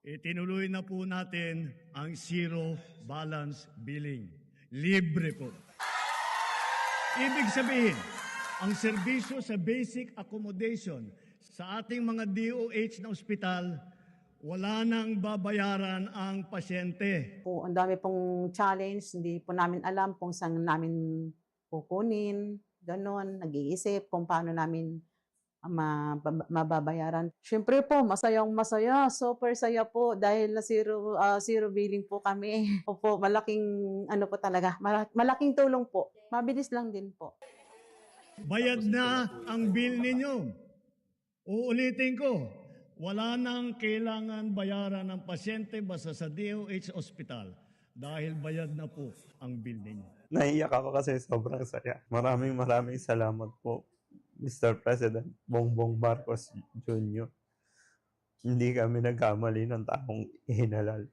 Itinuloy na po natin ang zero balance billing. Libre po. Ibig sabihin, ang serbisyo sa basic accommodation sa ating mga DOH na ospital, wala nang babayaran ang pasyente. Ang dami pong challenge, hindi po namin alam kung saan namin kukunin, ganon, nag-iisip kung paano namin mababayaran. Siyempre po, masayang masaya, super saya po dahil na zero billing po kami. Opo, malaking ano po talaga, malaking tulong po. Mabilis lang din po. Bayad na ang bill ninyo. Uulitin ko, wala nang kailangan bayaran ng pasyente basta sa DOH Hospital dahil bayad na po ang bill ninyo. Naiyak ako kasi sobrang saya. Maraming salamat po, Mr. President Bongbong Marcos Jr. Hindi kami nagkamali ng taong ihinalal.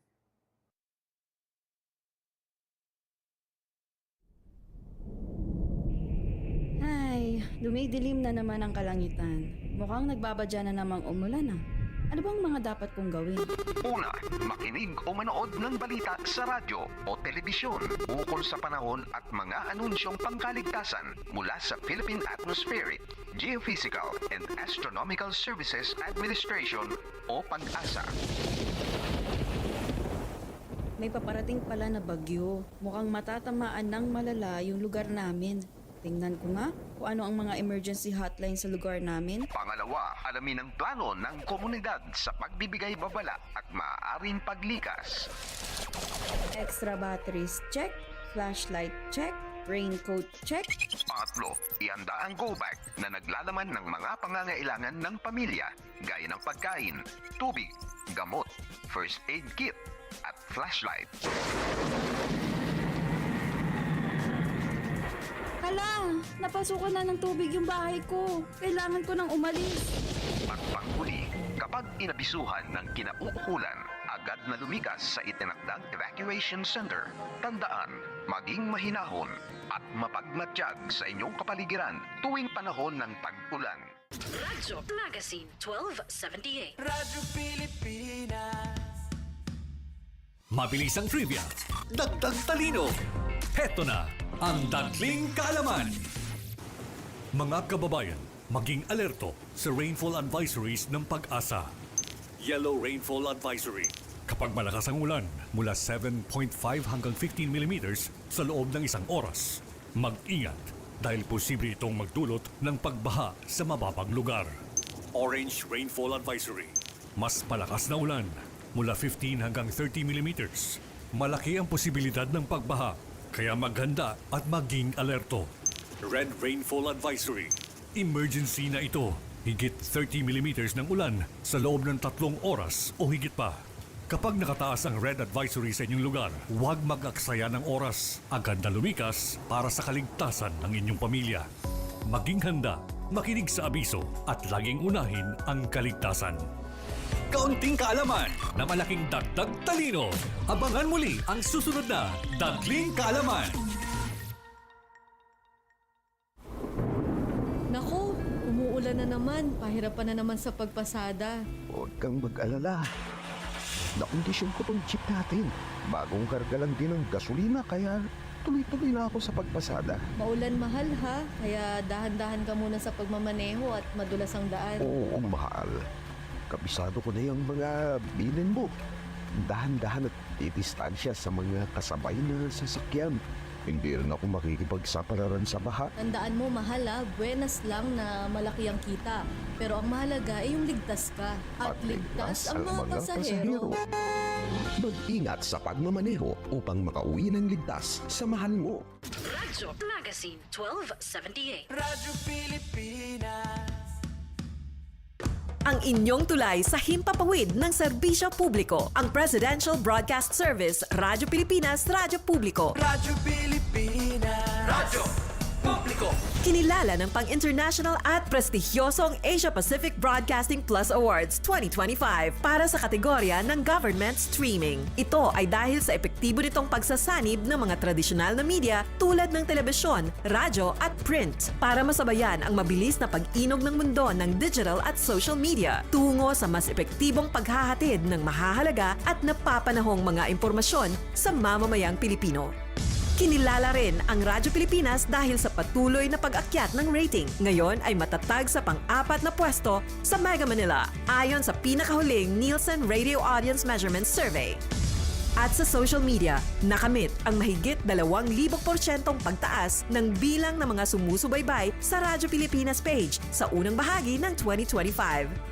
Ay, dumidilim na naman ang kalangitan. Mukhang nagbabadya na namang umulan ah. Ano bang mga dapat kong gawin? Una, makinig o manood ng balita sa radyo o telebisyon ukol sa panahon at mga anunsyong pangkaligtasan mula sa Philippine Atmospheric, Geophysical and Astronomical Services Administration o PAG-ASA. May paparating pala na bagyo. Mukhang matatamaan ng malala yung lugar namin. Tingnan ko nga kung ano ang mga emergency hotline sa lugar namin. Pangalawa, alamin ang plano ng komunidad sa pagbibigay babala at maaaring paglikas. Extra batteries check, flashlight check, raincoat check. Pangatlo, ihanda ang go bag na naglalaman ng mga pangangailangan ng pamilya gaya ng pagkain, tubig, gamot, first aid kit at flashlight. Hala, napasukan na ng tubig yung bahay ko. Kailangan ko nang umalis. At panghuli, kapag inabisuhan ng kinauukulan, agad na lumikas sa itinakdang evacuation center. Tandaan, maging mahinahon at mapagmatsyag sa inyong kapaligiran tuwing panahon ng tag-ulan. Radyo Magazine 1278. Radyo Pilipinas. Mabilis ang trivia, dagdag talino. Heto na ang Dagling Kaalaman. Mga kababayan, maging alerto sa rainfall advisories ng PAG-ASA. Yellow Rainfall Advisory. Kapag malakas ang ulan, mula 7.5 hanggang 15 mm sa loob ng isang oras. Mag-ingat dahil posible itong magdulot ng pagbaha sa mababang lugar. Orange Rainfall Advisory. Mas malakas na ulan, mula 15 hanggang 30 mm. Malaki ang posibilidad ng pagbaha, kaya maghanda at maging alerto. Red Rainfall Advisory. Emergency na ito. Higit 30 mm ng ulan sa loob ng 3 oras o higit pa. Kapag nakataas ang red advisory sa inyong lugar, huwag mag-aksaya ng oras. Agad na lumikas para sa kaligtasan ng inyong pamilya. Maging handa, makinig sa abiso at laging unahin ang kaligtasan. Kaunting kaalaman na malaking dagdag talino. Abangan muli ang susunod na Dagling Kaalaman. Naku, umuulan na naman. Pahirapan na naman sa pagpasada. Huwag kang mag-alala. Nakondisyon ko tong jeep natin. Bagong karga lang din ng gasolina kaya tuloy-tuloy na ako sa pagpasada. Maulan mahal ha, kaya dahan-dahan ka muna sa pagmamaneho at madulas ang daan. Oo, mahal. Kabisado ko na yung mga bilin mo. Dahan-dahan at didistansya sa mga kasabay na sasakyan. Hindi rin ako makikipagsapalaran sa baha. Tandaan mo mahal ha, buenas lang na malaki ang kita. Pero ang mahalaga ay yung ligtas ka. At ligtas ang mga pasahero. Mag-ingat sa pagmamaneho upang makauwi ng ligtas sa mahal mo. Radyo Magazine 1278. Radyo Pilipinas. Ang inyong tulay sa himpapawid ng serbisyo publiko. Ang Presidential Broadcast Service, Radyo Pilipinas, Radyo Publiko. Radyo Pilipinas. Radyo Publiko. Kinilala ng pang-international at prestigyosong Asia Pacific Broadcasting Plus Awards 2025 para sa kategorya ng Government Streaming. Ito ay dahil sa epektibo nitong pagsasanib ng mga tradisyonal na media tulad ng telebisyon, radyo at print para masabayan ang mabilis na pag-inog ng mundo ng digital at social media tungo sa mas epektibong paghahatid ng mahahalaga at napapanahong mga impormasyon sa mamamayang Pilipino. Kinilala rin ang Radyo Pilipinas dahil sa patuloy na pag-akyat ng rating. Ngayon ay matatag sa pang-4 na pwesto sa Mega Manila ayon sa pinakahuling Nielsen Radio Audience Measurement Survey. At sa social media, nakamit ang mahigit 2,000% pagtaas ng bilang ng mga sumusubaybay sa Radyo Pilipinas page sa unang bahagi ng 2025.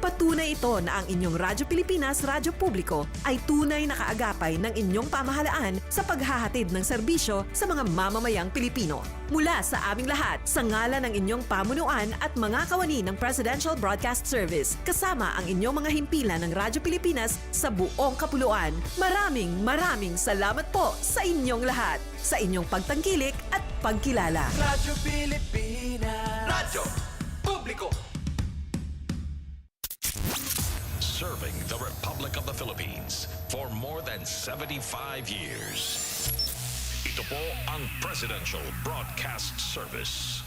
Patunay ito na ang inyong Radyo Pilipinas Radyo Publiko ay tunay na kaagapay ng inyong pamahalaan sa paghahatid ng serbisyo sa mga mamamayang Pilipino. Mula sa aming lahat, sa ngalan ng inyong pamunuan at mga kawani ng Presidential Broadcast Service, kasama ang inyong mga himpilan ng Radyo Pilipinas sa buong kapuluan. Maraming salamat po sa inyong lahat, sa inyong pagtangkilik at pagkilala. Radyo Pilipinas. Radyo Publiko. Serving the Republic of the Philippines for more than 75 years. Ito po ang Presidential Broadcast Service.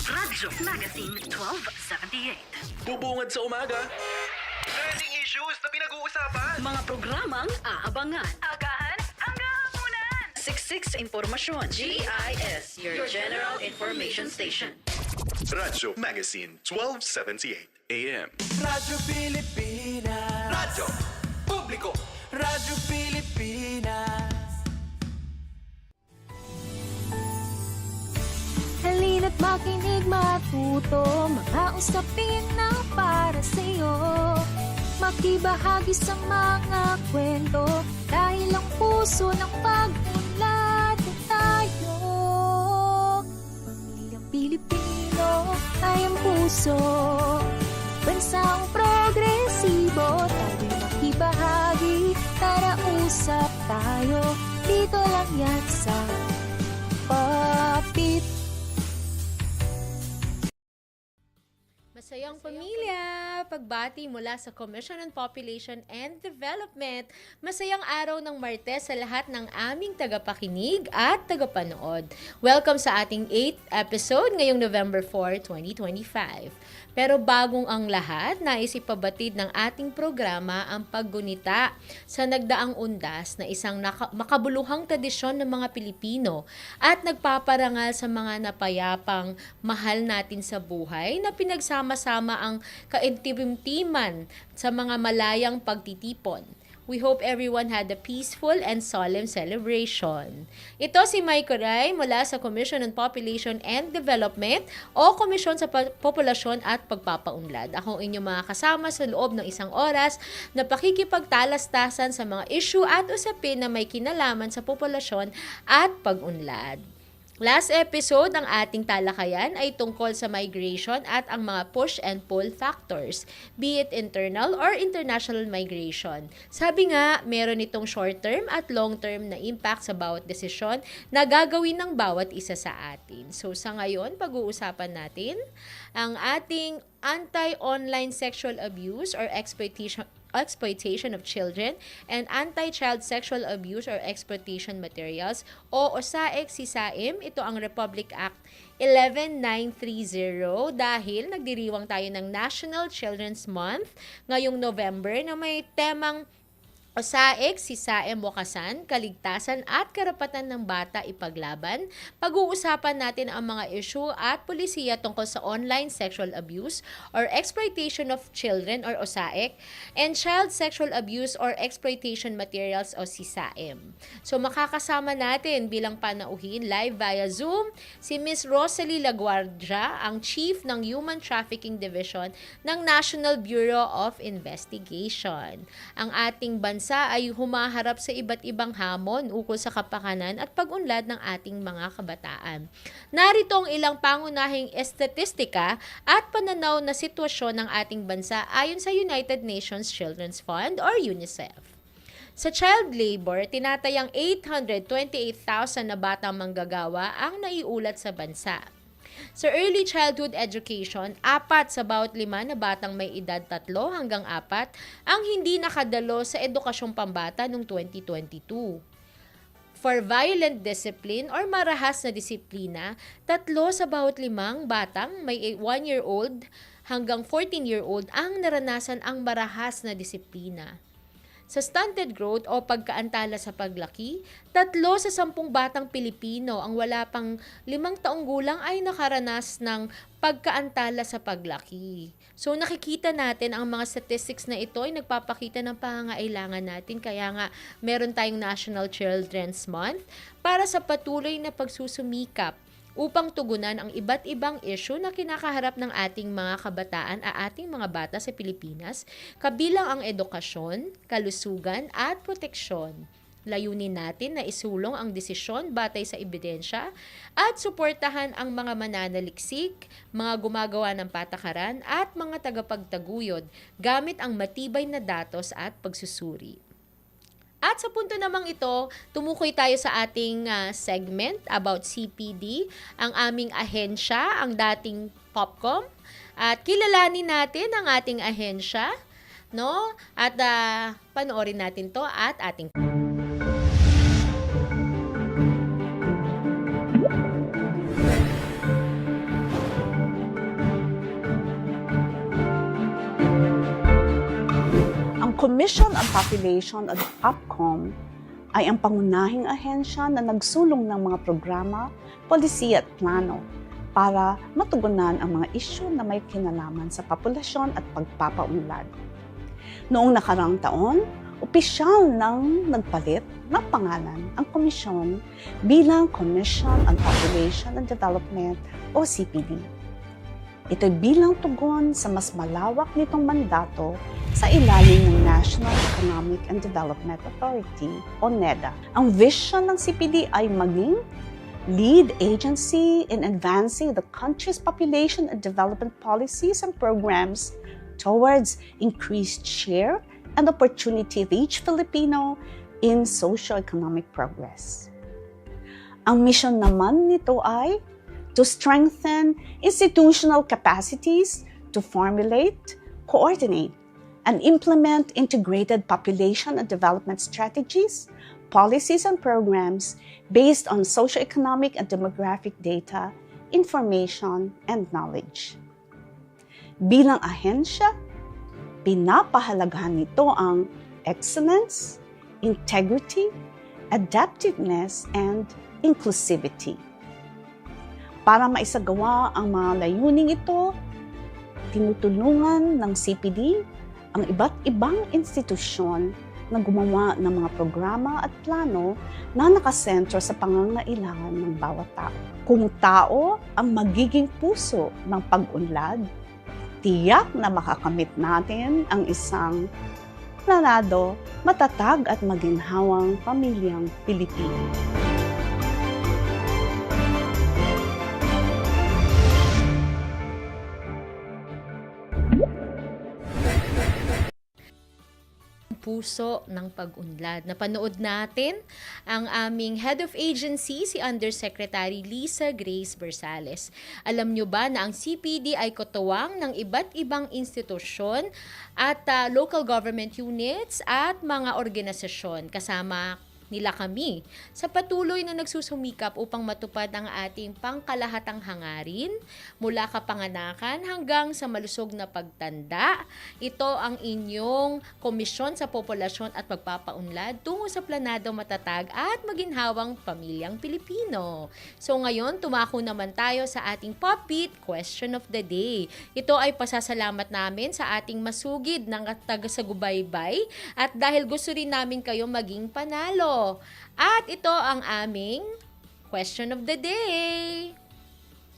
Radyo Magazine 1278. Bubungad sa umaga. Trending issues na pinag-uusapan. Mga programang aabangan. Agahan hanggang hapunan. Siksik sa impormasyon. GIS, your General Information Station. Radyo Magazine 1278 AM. Radyo Pilipinas. Radyo Publiko. Radyo Pilipinas. Halina't makinig, matuto, mga usapin na para sa'yo. Makibahagi sa mga kwento, dahil ang puso ng pag-unlad tayo. Pamilyang Pilipino ay ang puso, bansang progresibo, tayo'y makibahagi, tara usap tayo, dito lang yan sa Papit. Masayang pamilya! Pagbati mula sa Commission on Population and Development, masayang araw ng Martes sa lahat ng aming tagapakinig at tagapanood. Welcome sa ating 8th episode ngayong November 4, 2025. Pero bagong ang lahat, nais ipabatid ng ating programa ang paggunita sa nagdaang undas na isang makabuluhang tradisyon ng mga Pilipino at nagpaparangal sa mga napayapang mahal natin sa buhay na pinagsama-sama ang kaintimtiman sa mga malayang pagtitipon. We hope everyone had a peaceful and solemn celebration. Ito si Mike Coray mula sa Commission on Population and Development o Komisyon sa Populasyon at Pagpapaunlad. Ako ang inyong mga kasama sa loob ng isang oras na pakikipagtalastasan sa mga issue at usapin na may kinalaman sa populasyon at pag-unlad. Last episode, ang ating talakayan ay tungkol sa migration at ang mga push and pull factors, be it internal or international migration. Sabi nga, meron itong short-term at long-term na impact sa bawat desisyon na gagawin ng bawat isa sa atin. So sa ngayon, pag-uusapan natin ang ating anti-online sexual abuse or exploitation of children and anti-child sexual abuse or exploitation materials o OSAEC-CSAIM. Ito ang Republic Act 11930 dahil nagdiriwang tayo ng National Children's Month ngayong November na may temang OSAEC-CSAIM Wakasan, Kaligtasan at Karapatan ng Bata Ipaglaban. Pag-uusapan natin ang mga issue at pulisiya tungkol sa online sexual abuse or exploitation of children or OSAEC and child sexual abuse or exploitation materials o CSAIM. So makakasama natin bilang panauhin live via Zoom si Ms. Rosalie Laguardia, ang Chief ng Human Trafficking Division ng National Bureau of Investigation. Ang ating bansa ay humaharap sa iba't ibang hamon ukol sa kapakanan at pag-unlad ng ating mga kabataan. Narito ang ilang pangunahing estatistika at pananaw na sitwasyon ng ating bansa ayon sa United Nations Children's Fund or UNICEF. Sa child labor, tinatayang 828,000 na batang manggagawa ang naiulat sa bansa. Sa early childhood education, 4 sa bawat 5 na batang may edad 3 hanggang 4 ang hindi nakadalo sa edukasyong pambata noong 2022. For violent discipline or marahas na disiplina, 3 sa bawat 5 batang may 1-year-old hanggang 14-year-old ang naranasan ang marahas na disiplina. Sa stunted growth o pagkaantala sa paglaki, 3 sa 10 batang Pilipino ang wala pang 5 taong gulang ay nakaranas ng pagkaantala sa paglaki. So nakikita natin ang mga statistics na ito ay nagpapakita ng pangangailangan natin. Kaya nga meron tayong National Children's Month para sa patuloy na pagsusumikap upang tugunan ang iba't ibang issue na kinakaharap ng ating mga kabataan at ating mga bata sa Pilipinas, kabilang ang edukasyon, kalusugan at proteksyon. Layunin natin na isulong ang desisyon batay sa ebidensya at suportahan ang mga mananaliksik, mga gumagawa ng patakaran at mga tagapagtaguyod gamit ang matibay na datos at pagsusuri. At sa punto namang ito, tumukoy tayo sa ating segment about CPD, ang aming ahensya, ang dating Popcom. At kilalanin natin ang ating ahensya, no? At panoorin natin to at ating Commission on Population o POPCOM ay ang pangunahing ahensya na nagsulong ng mga programa, polisiya at plano para matugunan ang mga isyu na may kinalaman sa populasyon at pagpapaunlad. Noong nakarang taon, opisyal nang nagpalit ng pangalan ang komisyon bilang Commission on Population and Development o CPD. Ito'y bilang tugon sa mas malawak nitong mandato sa ilalim ng National Economic and Development Authority o NEDA. Ang vision ng CPD ay maging lead agency in advancing the country's population and development policies and programs towards increased share and opportunity of each Filipino in socio-economic progress. Ang mission naman nito ay to strengthen institutional capacities to formulate, coordinate, and implement integrated population and development strategies, policies, and programs based on socioeconomic and demographic data, information, and knowledge. Bilang ahensya, pinapahalagahan nito ang excellence, integrity, adaptiveness, and inclusivity. Para maisagawa ang mga layuning ito, tinutulungan ng CPD ang iba't ibang institusyon na gumawa ng mga programa at plano na nakasentro sa pangangailangan ng bawat tao. Kung tao ang magiging puso ng pag-unlad, tiyak na makakamit natin ang isang planado, matatag at maginhawang pamilyang Pilipino. Puso ng pag-unlad. Napanood natin ang aming Head of Agency, si Undersecretary Lisa Grace Bersales. Alam nyo ba na ang CPD ay katuwang ng iba't ibang institusyon at local government units at mga organisasyon kasama nila kami sa patuloy na nagsusumikap upang matupad ang ating pangkalahatang hangarin mula kapanganakan hanggang sa malusog na pagtanda. Ito ang inyong Komisyon sa Populasyon at Pagpapaunlad tungo sa planado matatag at maginhawang pamilyang Pilipino. So ngayon, tumako naman tayo sa ating Popbeat Question of the Day. Ito ay pasasalamat namin sa ating masugid ng taga-sagubaybay at dahil gusto rin namin kayo maging panalo. At ito ang aming Question of the Day.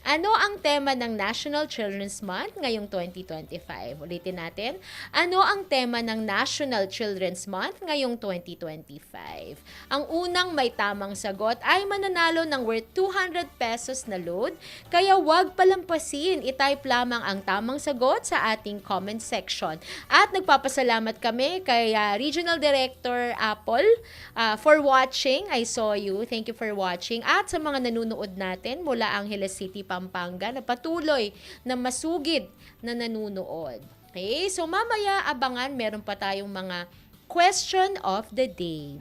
Ano ang tema ng National Children's Month ngayong 2025? Ulitin natin. Ano ang tema ng National Children's Month ngayong 2025? Ang unang may tamang sagot ay mananalo ng worth 200 pesos na load. Kaya huwag palampasin. I-type lamang ang tamang sagot sa ating comment section. At nagpapasalamat kami kay Regional Director Apple for watching. I saw you. Thank you for watching. At sa mga nanonood natin mula Angeles City, Pampanga na patuloy na masugid na nanunood. Okay? So mamaya abangan, meron pa tayong mga question of the day.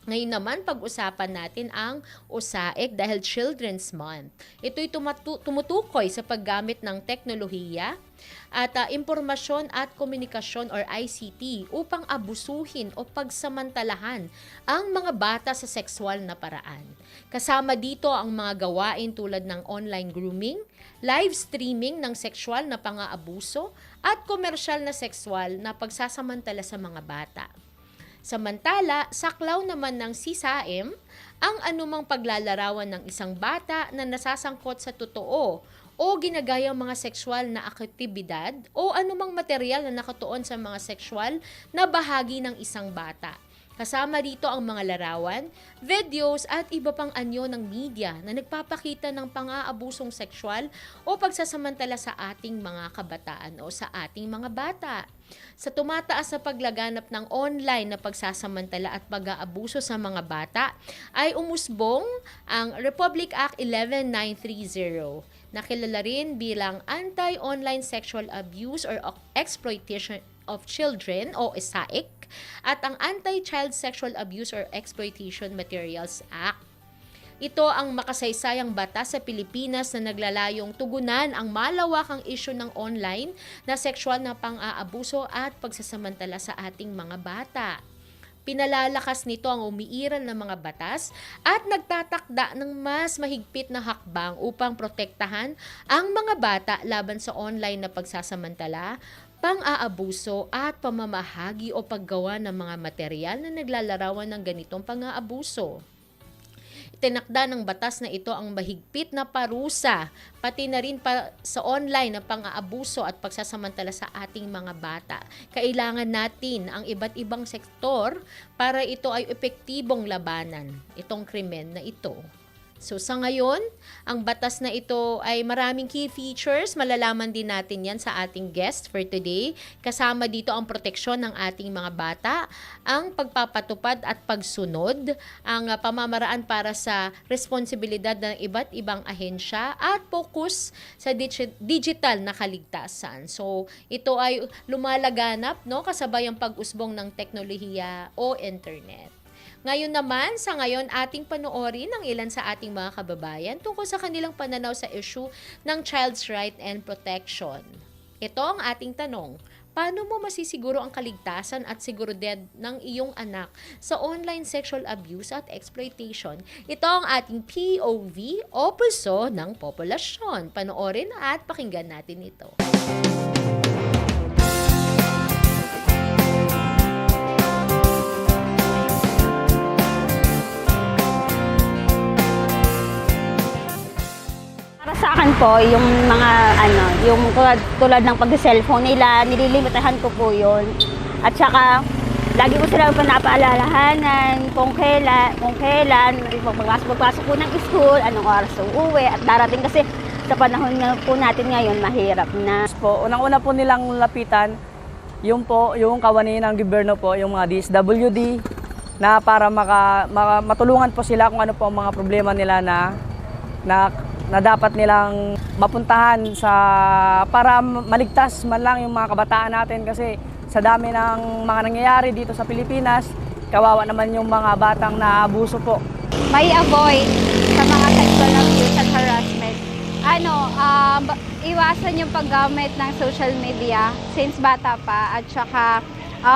Ngayon naman, pag-usapan natin ang USAIC dahil Children's Month. Ito'y tumutukoy sa paggamit ng teknolohiya at impormasyon at komunikasyon or ICT upang abusuhin o pagsamantalahan ang mga bata sa sexual na paraan. Kasama dito ang mga gawain tulad ng online grooming, live streaming ng sexual na pang-aabuso at komersyal na sexual na pagsasamantala sa mga bata. Samantala, saklaw naman ng CSAM ang anumang paglalarawan ng isang bata na nasasangkot sa totoo o ginagayang mga sexual na aktibidad o anumang material na nakatuon sa mga sexual na bahagi ng isang bata. Kasama dito ang mga larawan, videos at iba pang anyo ng media na nagpapakita ng pang-aabusong sexual o pagsasamantala sa ating mga kabataan o sa ating mga bata. Sa tumataas na paglaganap ng online na pagsasamantala at pag-aabuso sa mga bata, ay umusbong ang Republic Act 11930, na kilala rin bilang Anti-Online Sexual Abuse or Exploitation of Children o USAIC at ang Anti-Child Sexual Abuse or Exploitation Materials Act. Ito ang makasaysayang batas sa Pilipinas na naglalayong tugunan ang malawakang isyu ng online na sexual na pang-aabuso at pagsasamantala sa ating mga bata. Pinalalakas nito ang umiiral ng mga batas at nagtatakda ng mas mahigpit na hakbang upang protektahan ang mga bata laban sa online na pagsasamantala, pang-aabuso at pamamahagi o paggawa ng mga material na naglalarawan ng ganitong pang-aabuso. Tinakda ng batas na ito ang mahigpit na parusa, pati na rin sa online na pang-aabuso at pagsasamantala sa ating mga bata. Kailangan natin ang iba't ibang sektor para ito ay epektibong labanan, itong krimen na ito. So sa ngayon, ang batas na ito ay maraming key features. Malalaman din natin yan sa ating guest for today. Kasama dito ang proteksyon ng ating mga bata, ang pagpapatupad at pagsunod, ang pamamaraan para sa responsibilidad ng iba't ibang ahensya at focus sa digital na kaligtasan. So ito ay lumalaganap, no, kasabay ang pag-usbong ng teknolohiya o internet. Ngayon naman, sa ngayon ating panoorin ang ilan sa ating mga kababayan tungkol sa kanilang pananaw sa issue ng child's right and protection. Ito ang ating tanong. Paano mo masisiguro ang kaligtasan at seguridad ng iyong anak sa online sexual abuse at exploitation? Ito ang ating POV o pulso ng populasyon. Panoorin at pakinggan natin ito. Sa akin po, yung mga yung tulad ng pag-cellphone nila, nililimitahan ko po yun. At saka, lagi ko sila pinapaalalahanan kung kailan, pagpasok po ng school, anong oras uuwi, at darating kasi sa panahon po natin ngayon, mahirap na. Unang-una po nilang lapitan, yung kawani ng gobyerno po, yung mga DSWD, na para matulungan po sila kung ano po ang mga problema nila na dapat nilang mapuntahan para maligtas man lang yung mga kabataan natin kasi sa dami ng mga nangyayari dito sa Pilipinas, kawawa naman yung mga batang naabuso po. May avoid sa mga sexual abuse at harassment. Iwasan yung paggamit ng social media since bata pa at saka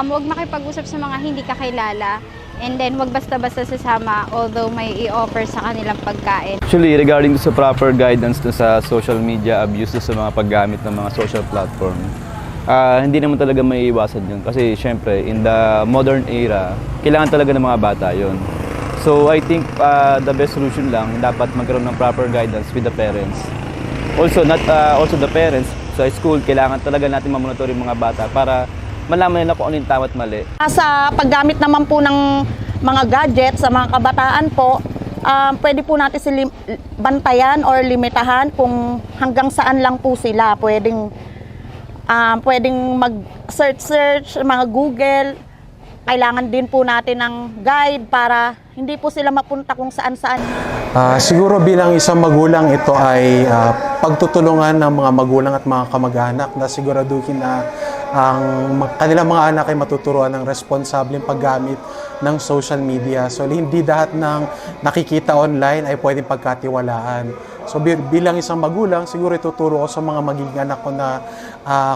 huwag makipag-usap sa mga hindi kakilala. And then, wag basta-basta sasama although may i-offer sa kanilang pagkain. Actually, regarding sa proper guidance sa social media abuse sa mga paggamit ng mga social platform, hindi naman talaga may iwasan yun. Kasi syempre, in the modern era, kailangan talaga ng mga bata yun. So I think the best solution lang, dapat magkaroon ng proper guidance with the parents Also, also the parents sa school, kailangan talaga natin mamonitor yung mga bata para malaman nila kung ano yung tama at mali. Sa paggamit naman po ng mga gadgets sa mga kabataan po, pwede po natin sila bantayan or limitahan kung hanggang saan lang po sila pwedeng mag-search, mga Google. Kailangan din po natin ng guide para hindi po sila mapunta kung saan-saan. Siguro bilang isang magulang, ito ay pagtutulungan ng mga magulang at mga kamag-anak na siguraduhin na ang kanilang mga anak ay matuturuan ng responsableng paggamit ng social media. So hindi lahat ng nakikita online ay pwedeng pagkatiwalaan. So bilang isang magulang, siguro ituturo ko sa mga magiging anak ko na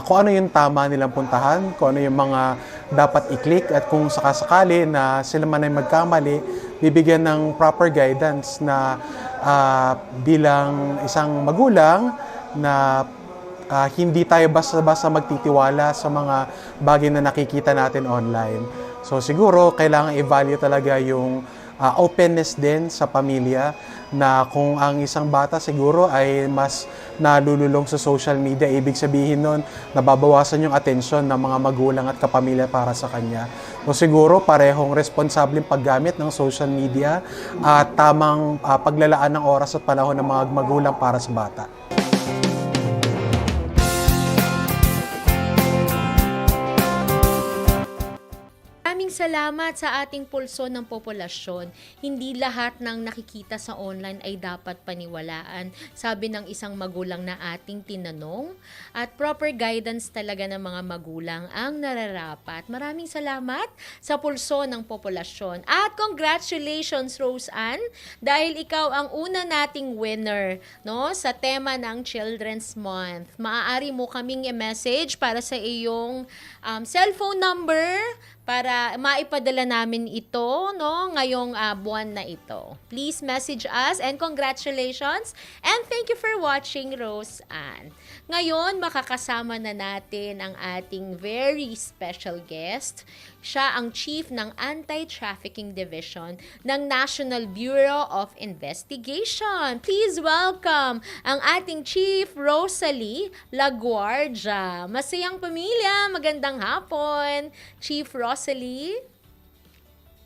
kung ano yung tama nilang puntahan, kung ano yung mga dapat i-click, at kung sakasakali na sila man ay magkamali, bibigyan ng proper guidance na bilang isang magulang na hindi tayo basta-basta magtitiwala sa mga bagay na nakikita natin online. So siguro kailangan i-value talaga yung openness din sa pamilya, na kung ang isang bata siguro ay mas nalululong sa social media, ibig sabihin nun nababawasan yung atensyon ng mga magulang at kapamilya para sa kanya. So siguro parehong responsableng paggamit ng social media at tamang paglalaan ng oras at panahon ng mga magulang para sa bata. Salamat sa ating pulso ng populasyon. Hindi lahat ng nakikita sa online ay dapat paniwalaan, sabi ng isang magulang na ating tinanong. At proper guidance talaga ng mga magulang ang nararapat. Maraming salamat sa pulso ng populasyon. At congratulations, Rose Ann, dahil ikaw ang una nating winner, no, sa tema ng Children's Month. Maaari mo kaming i-message para sa iyong cellphone number para maipadala namin ito, no, ngayong buwan na ito. Please message us, and congratulations and thank you for watching, Rose Ann. Ngayon, makakasama na natin ang ating very special guest. Siya ang Chief ng Anti-Trafficking Division ng National Bureau of Investigation. Please welcome ang ating Chief Rosalie Laguardia. Masayang pamilya, magandang hapon, Chief Rosalie.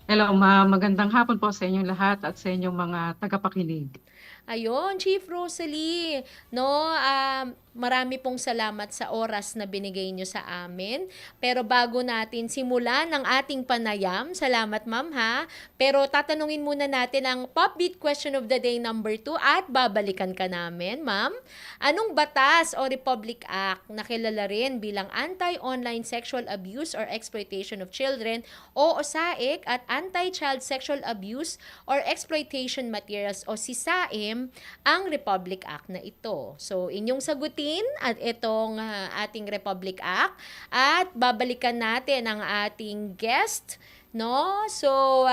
Hello, magandang hapon po sa inyong lahat at sa inyong mga tagapakinig. Ayun, Chief Rosalie, no, marami pong salamat sa oras na binigay nyo sa amin. Pero bago natin simulan ang ating panayam, salamat ma'am ha, pero tatanungin muna natin ang Pop Beat Question of the Day number 2 at babalikan ka namin, ma'am. Anong batas o Republic Act na kilala rin bilang Anti-Online Sexual Abuse or Exploitation of Children o OSAIC at Anti-Child Sexual Abuse or Exploitation Materials o SISAIM ang Republic Act na ito? So, inyong sagutin at itong ating Republic Act at babalikan natin ang ating guest, no? So,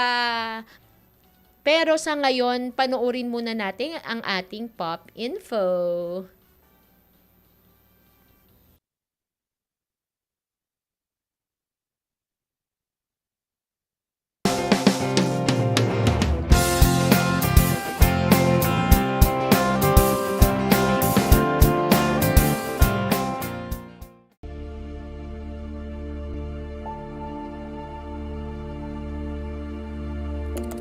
pero sa ngayon, panoorin muna natin ang ating Pop Info.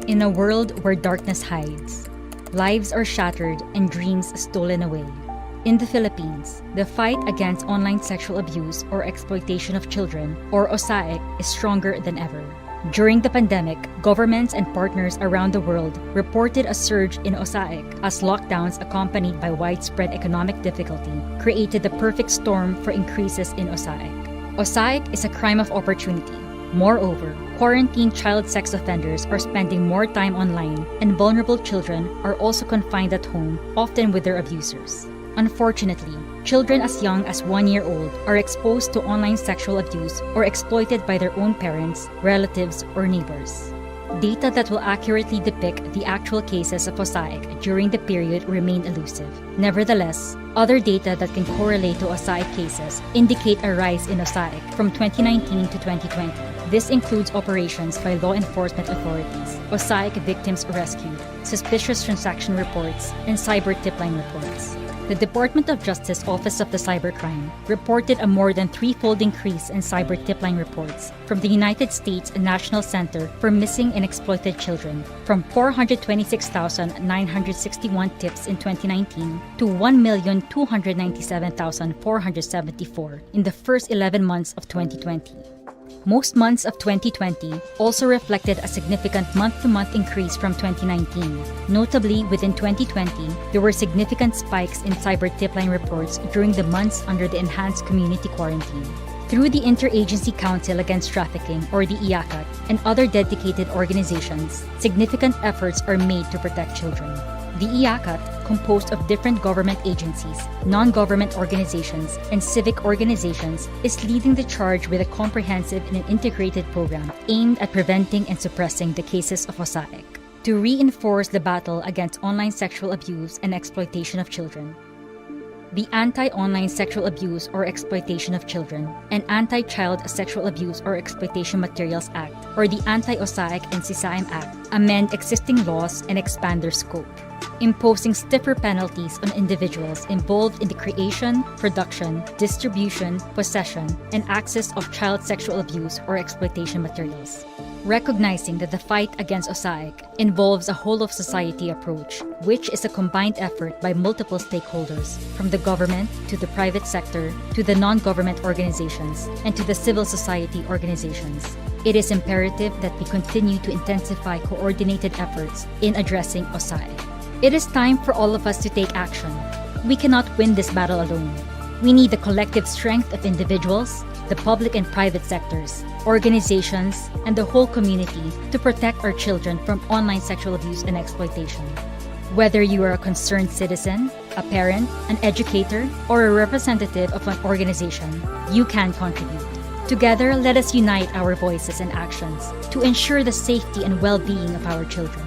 In a world where darkness hides, lives are shattered and dreams stolen away. In the Philippines, the fight against online sexual abuse or exploitation of children, or OSAIC, is stronger than ever. During the pandemic, governments and partners around the world reported a surge in OSAIC as lockdowns accompanied by widespread economic difficulty created the perfect storm for increases in OSAIC. OSAIC is a crime of opportunity. Moreover, quarantined child sex offenders are spending more time online, and vulnerable children are also confined at home, often with their abusers. Unfortunately, children as young as 1 year old are exposed to online sexual abuse or exploited by their own parents, relatives, or neighbors. Data that will accurately depict the actual cases of OSAIC during the period remain elusive. Nevertheless, other data that can correlate to OSAIC cases indicate a rise in OSAIC from 2019 to 2020. This includes operations by law enforcement authorities, OSAIC victims rescued, suspicious transaction reports, and cyber tipline reports. The Department of Justice Office of the Cybercrime reported a more than threefold increase in cyber tipline reports from the United States National Center for Missing and Exploited Children, from 426,961 tips in 2019 to 1,297,474 in the first 11 months of 2020. Most months of 2020 also reflected a significant month-to-month increase from 2019. Notably, within 2020, there were significant spikes in cyber tipline reports during the months under the enhanced community quarantine. Through the Interagency Council Against Trafficking, or the IACAT, and other dedicated organizations, significant efforts are made to protect children. The IACAT, composed of different government agencies, non-government organizations, and civic organizations, is leading the charge with a comprehensive and integrated program aimed at preventing and suppressing the cases of OSAIC. To reinforce the battle against online sexual abuse and exploitation of children, the Anti-Online Sexual Abuse or Exploitation of Children and Anti-Child Sexual Abuse or Exploitation Materials Act, or the Anti-OSAIC and CSAIM Act, amend existing laws and expand their scope, imposing stiffer penalties on individuals involved in the creation, production, distribution, possession, and access of child sexual abuse or exploitation materials. Recognizing that the fight against OSAIC involves a whole-of-society approach, which is a combined effort by multiple stakeholders, from the government to the private sector to the non-government organizations and to the civil society organizations. It is imperative that we continue to intensify coordinated efforts in addressing OSAIC. It is time for all of us to take action. We cannot win this battle alone. We need the collective strength of individuals, the public and private sectors, organizations, and the whole community to protect our children from online sexual abuse and exploitation. Whether you are a concerned citizen, a parent, an educator, or a representative of an organization, you can contribute. Together, let us unite our voices and actions to ensure the safety and well-being of our children.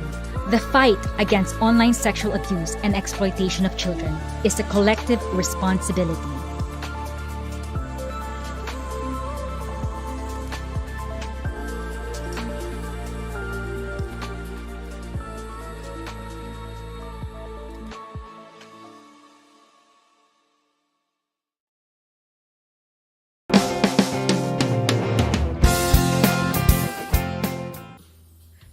The fight against online sexual abuse and exploitation of children is a collective responsibility.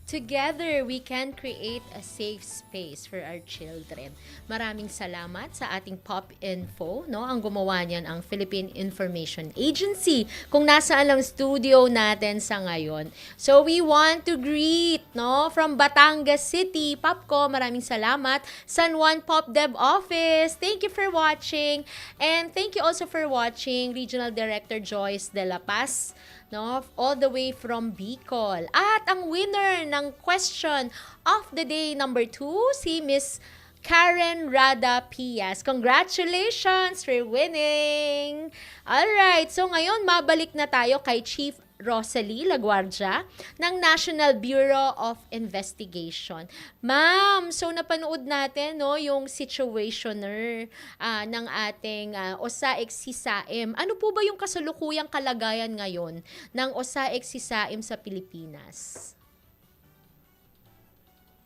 Together, we can create a safe space for our children. Maraming salamat sa ating Pop Info, no? Ang gumawa niyan ang Philippine Information Agency, kung nasaan lang studio natin sa ngayon. So we want to greet, no, from Batangas City, Popco, maraming salamat. San Juan Pop Dev Office, thank you for watching. And thank you also for watching Regional Director Joyce De La Paz, no, all the way from Bicol. At ang winner ng question of the day number 2, si Miss Karen Rada Pias. Congratulations for winning! Alright, so ngayon mabalik na tayo kay Chief Rosalie Laguardia ng National Bureau of Investigation. Ma'am, so napanood natin, no, yung situationer ng ating OSAIC CSAIM. Ano po ba yung kasalukuyang kalagayan ngayon ng OSAIC CSAIM sa Pilipinas?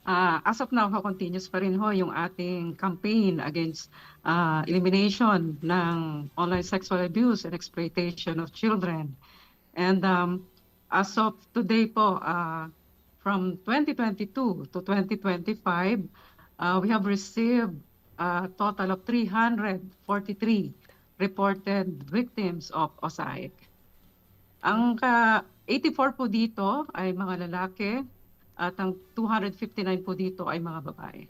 As of now, continuous pa rin ho yung ating campaign against elimination ng online sexual abuse and exploitation of children. And as of today po, from 2022 to 2025, we have received a total of 343 reported victims of OSAIC. Ang 84 po dito ay mga lalaki at ang 259 po dito ay mga babae.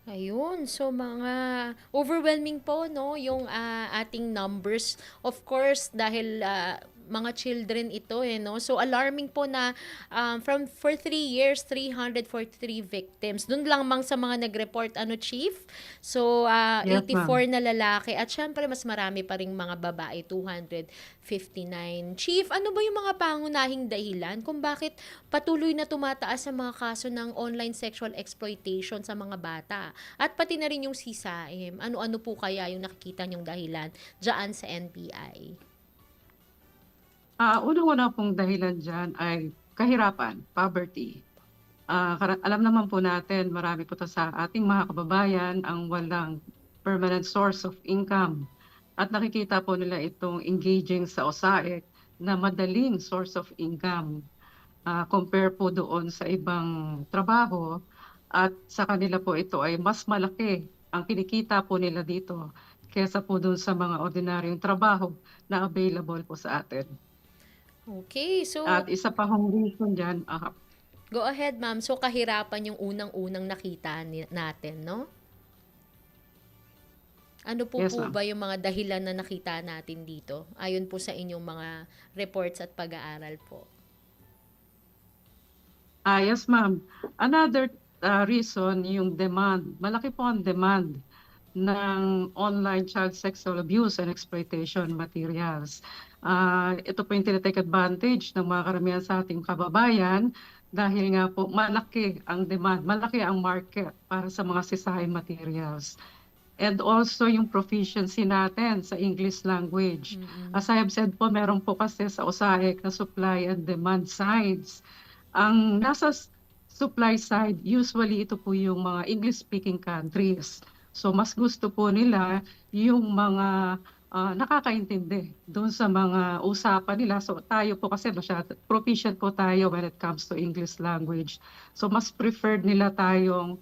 Ayun, so mga overwhelming po, no, yung ating numbers. Of course, dahil mga children ito, no? So alarming po na for 3 years, 343 victims. Doon lang mang sa mga nag-report, Chief? So 84 na lalaki at syempre mas marami pa ring mga babae, 259. Chief, ano ba yung mga pangunahing dahilan kung bakit patuloy na tumataas ang mga kaso ng online sexual exploitation sa mga bata? At pati na rin yung CSAIM. Ano-ano po kaya yung nakikita niyong dahilan dyan sa NBI? Unang-una pong dahilan dyan ay kahirapan, poverty. Alam naman po natin, marami po sa ating mga kababayan ang walang permanent source of income. At nakikita po nila itong engaging sa OSAEC na madaling source of income compare po doon sa ibang trabaho. At sa kanila po ito ay mas malaki ang kinikita po nila dito kesa po doon sa mga ordinaryong trabaho na available po sa atin. Okay, so At isa pa hong reason dyan, go ahead, ma'am. So kahirapan yung unang-unang nakita natin, no? Ano po Yes, po ma'am. ba yung mga dahilan na nakita natin dito? Ayon po sa inyong mga reports at pag-aaral po. Yes, ma'am. Another reason, yung demand. Malaki po ang demand ng online child sexual abuse and exploitation materials. Ito po yung tinatake advantage ng mga karamihan sa ating kababayan dahil nga po malaki ang demand, malaki ang market para sa mga sisahay materials. And also yung proficiency natin sa English language. As I have said po, meron po kasi sa OSAEC na supply and demand sides. Ang nasa supply side, usually ito po yung mga English-speaking countries. So mas gusto po nila yung mga nakakaintindi doon sa mga usapan nila. So tayo po kasi proficient po tayo when it comes to English language. So mas preferred nila tayong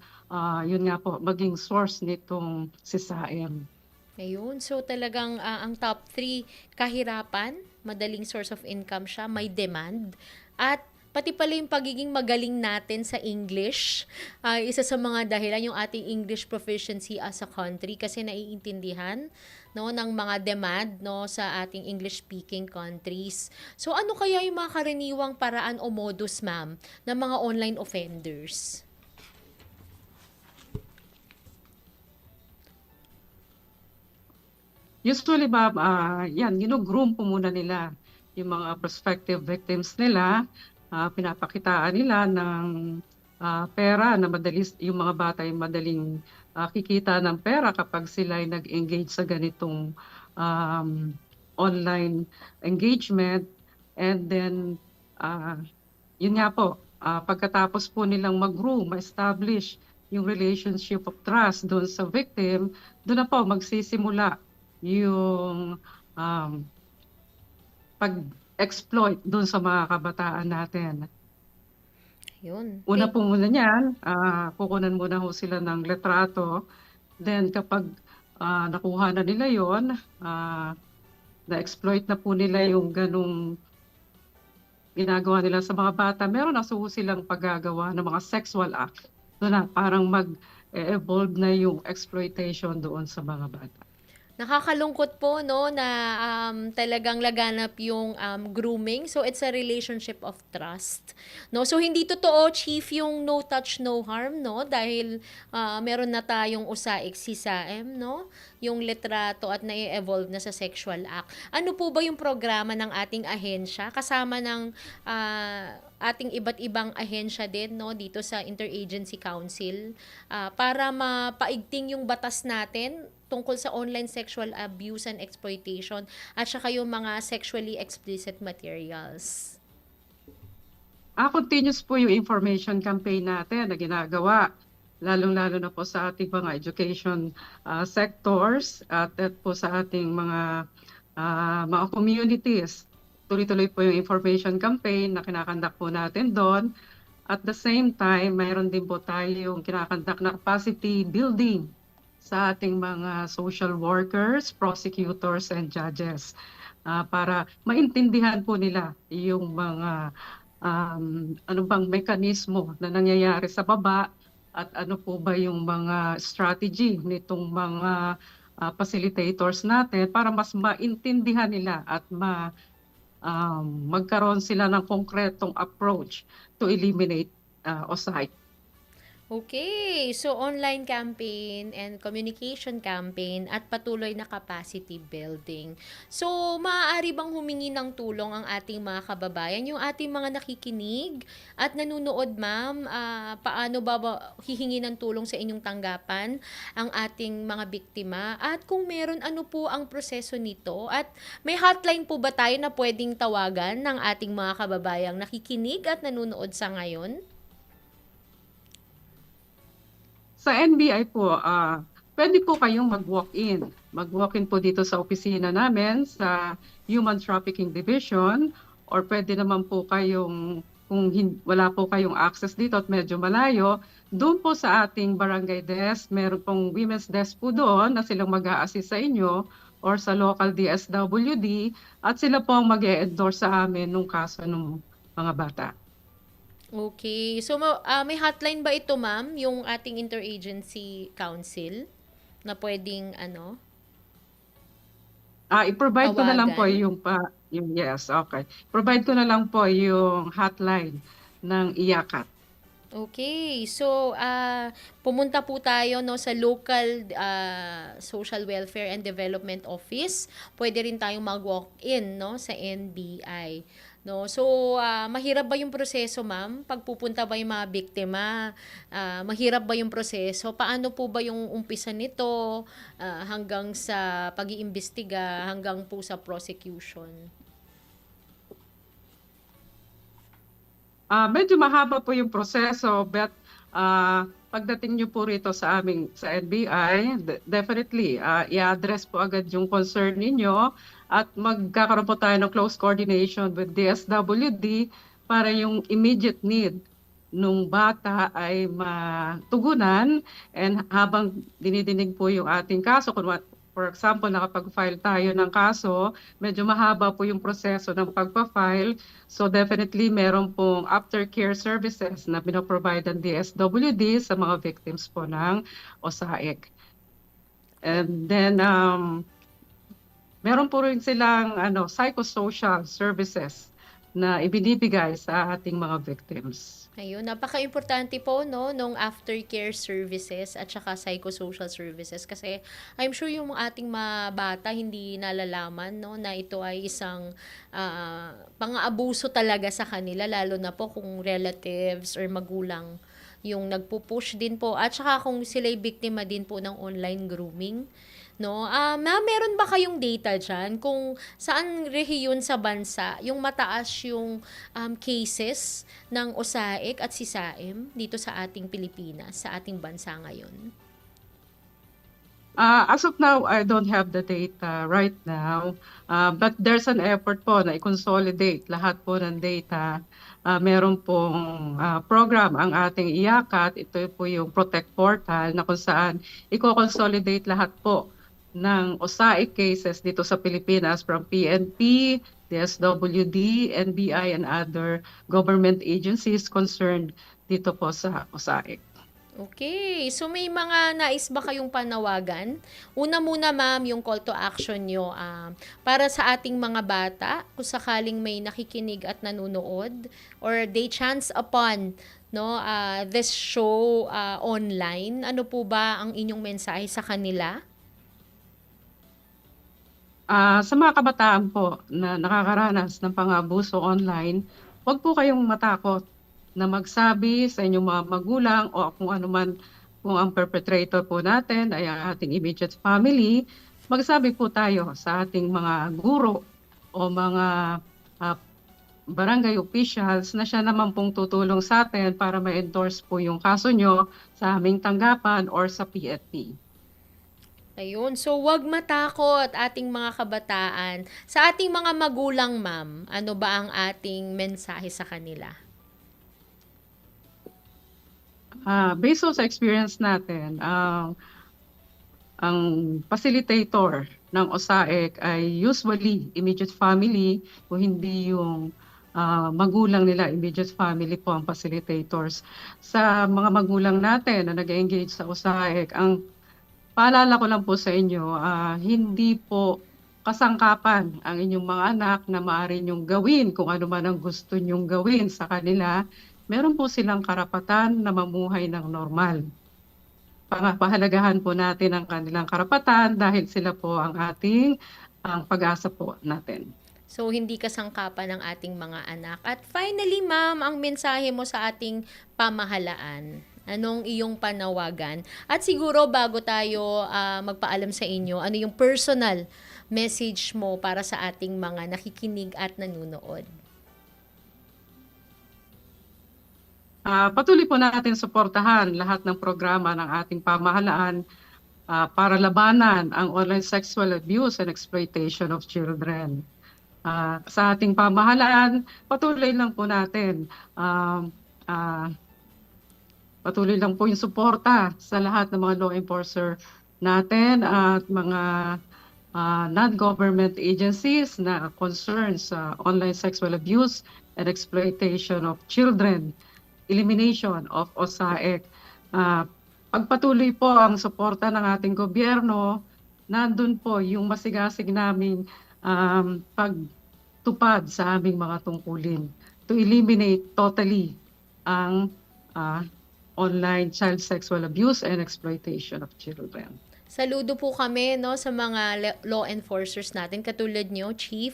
yun nga po, maging source nitong CSAM. Ayun. So talagang ang top 3, kahirapan, madaling source of income siya, may demand, at pati pala yung pagiging magaling natin sa English. Isa sa mga dahilan yung ating English proficiency as a country kasi naiintindihan no, ng mga demand no, sa ating English-speaking countries. So ano kaya yung mga karaniwang paraan o modus, ma'am, ng mga online offenders? Usually, ma'am, groom po muna nila yung mga prospective victims nila. Pinapakitaan nila ng pera na yung mga bata ay madaling kikita ng pera kapag sila ay nag-engage sa ganitong online engagement. And then, yun nga po, pagkatapos po nilang mag-groom, ma-establish yung relationship of trust doon sa victim, doon na po magsisimula yung pag-exploit doon sa mga kabataan natin. Yun. Una po muna niyan, kukunan muna ho sila ng letrato. Then kapag nakuha na nila yon, na-exploit na po nila yung ganung ginagawa nila sa mga bata, meron na ho silang paggagawa ng mga sexual act. Doon na, parang mag-evolve na yung exploitation doon sa mga bata. Nakakalungkot po no na talagang laganap yung grooming. So it's a relationship of trust. No, so hindi totoo, Chief, yung no touch no harm, no, dahil meron na tayong USAIC CSAM, no, yung litrato at na-evolve na sa sexual act. Ano po ba yung programa ng ating ahensya kasama ng ating iba't ibang ahensya din no dito sa Interagency Council para mapaigting yung batas natin tungkol sa online sexual abuse and exploitation at saka yung mga sexually explicit materials? Continuous po yung information campaign natin na ginagawa, lalong-lalo na po sa ating mga education sectors at po sa ating mga communities. Tuloy-tuloy po yung information campaign na kinakandak po natin doon. At the same time, mayroon din po tayong kinakandak na capacity building sa ating mga social workers, prosecutors, and judges para maintindihan po nila yung mga mekanismo na nangyayari sa baba at ano po ba yung mga strategy nitong mga facilitators natin para mas maintindihan nila at magkaroon sila ng konkretong approach to eliminate OSAIC. Okay, so online campaign and communication campaign at patuloy na capacity building. So, maaari bang humingi ng tulong ang ating mga kababayan, yung ating mga nakikinig at nanonood, ma'am? Paano ba hihingi ng tulong sa inyong tanggapan ang ating mga biktima? At kung meron, ano po ang proseso nito? At may hotline po ba tayo na pwedeng tawagan ng ating mga kababayang nakikinig at nanonood sa ngayon? Sa NBI po, pwede po kayong mag-walk-in. Mag-walk-in po dito sa opisina namin sa Human Trafficking Division, or pwede naman po kayong, kung wala po kayong access dito at medyo malayo, doon po sa ating barangay desk, meron pong women's desk po doon na silang mag-a-assist sa inyo or sa local DSWD at sila po ang mag-e-endorse sa amin nung kaso ng mga bata. Okay. So, may hotline ba ito, ma'am? Yung ating interagency council na pwedeng I-provide ko na lang po tawagan? yung yes, okay. Provide ko na lang po yung hotline ng IACAT. Okay. So, pumunta po tayo sa local Social Welfare and Development Office. Pwede rin tayong mag-walk-in sa NBI. So, mahirap ba yung proseso, ma'am? Pagpupunta ba yung mga biktima? Mahirap ba yung proseso? Paano po ba yung umpisa nito hanggang sa pag-iimbestiga, hanggang po sa prosecution? Medyo mahaba po yung proseso, but pagdating nyo po rito sa NBI, definitely, i-address po agad yung concern ninyo at magkakaroon po tayo ng close coordination with DSWD para yung immediate need nung bata ay matugunan, and habang dinidinig po yung ating kaso, for example, nakapag-file tayo ng kaso, medyo mahaba po yung proseso ng pagpa-file. So definitely meron pong aftercare services na pinoprovide ng DSWD sa mga victims po ng OSAIC. And then meron po rin silang psychosocial services na ibinibigay sa ating mga victims. Ayun, napaka-importante po nung aftercare services at saka psychosocial services, kasi I'm sure yung ating mga bata hindi nalalaman na ito ay isang pang-aabuso talaga sa kanila, lalo na po kung relatives or magulang yung nagpo-push din po, at saka kung sila'y biktima din po ng online grooming. Ma'am, meron ba kayong data dyan kung saan rehiyon sa bansa yung mataas yung cases ng OSAIC at SISAIM dito sa ating Pilipinas, sa ating bansa ngayon? As of now, I don't have the data right now, but there's an effort po na i-consolidate lahat po ng data. Meron pong program ang ating IACAT, ito po yung Protect Portal na kung saan i-consolidate lahat po ng OSAIC cases dito sa Pilipinas from PNP, DSWD, NBI, and other government agencies concerned dito po sa OSAIC. Okay. So, may mga nais ba kayong panawagan? Una muna, ma'am, yung call to action nyo para sa ating mga bata, kung sakaling may nakikinig at nanonood, or they chance upon this show online, ano po ba ang inyong mensahe sa kanila? Sa mga kabataan po na nakakaranas ng pang-abuso online, huwag po kayong matakot na magsabi sa inyong mga magulang o kung ano man, kung ang perpetrator po natin ay ang ating immediate family, magsabi po tayo sa ating mga guro o mga barangay officials na siya naman pong tutulong sa atin para ma-endorse po yung kaso nyo sa aming tanggapan or sa PNP. Ayun. So, wag matakot ating mga kabataan. Sa ating mga magulang, ma'am, ano ba ang ating mensahe sa kanila? Based on sa experience natin, ang facilitator ng OSAIC ay usually immediate family, kung hindi yung magulang nila, immediate family po ang facilitators. Sa mga magulang natin na nag-engage sa OSAIC, ang paalala ko lang po sa inyo, hindi po kasangkapan ang inyong mga anak na maaari nyong gawin kung ano man ang gusto nyong gawin sa kanila. Meron po silang karapatan na mamuhay ng normal. Pahalagahan po natin ang kanilang karapatan dahil sila po ang ating pag-asa po natin. So, hindi kasangkapan ng ating mga anak. At finally, ma'am, ang mensahe mo sa ating pamahalaan. Anong iyong panawagan? At siguro bago tayo magpaalam sa inyo, ano yung personal message mo para sa ating mga nakikinig at nanonood? Patuloy po natin suportahan lahat ng programa ng ating pamahalaan para labanan ang online sexual abuse and exploitation of children. Sa ating pamahalaan, patuloy lang po natin patuloy lang po yung suporta sa lahat ng mga law enforcer natin at mga non-government agencies na concerned sa online sexual abuse and exploitation of children, elimination of OSAEC. Pagpatuloy po ang suporta ng ating gobyerno, nandun po yung masigasig naming pagtupad sa aming mga tungkulin to eliminate totally ang online child sexual abuse and exploitation of children. Saludo po kami sa mga law enforcers natin katulad nyo, Chief.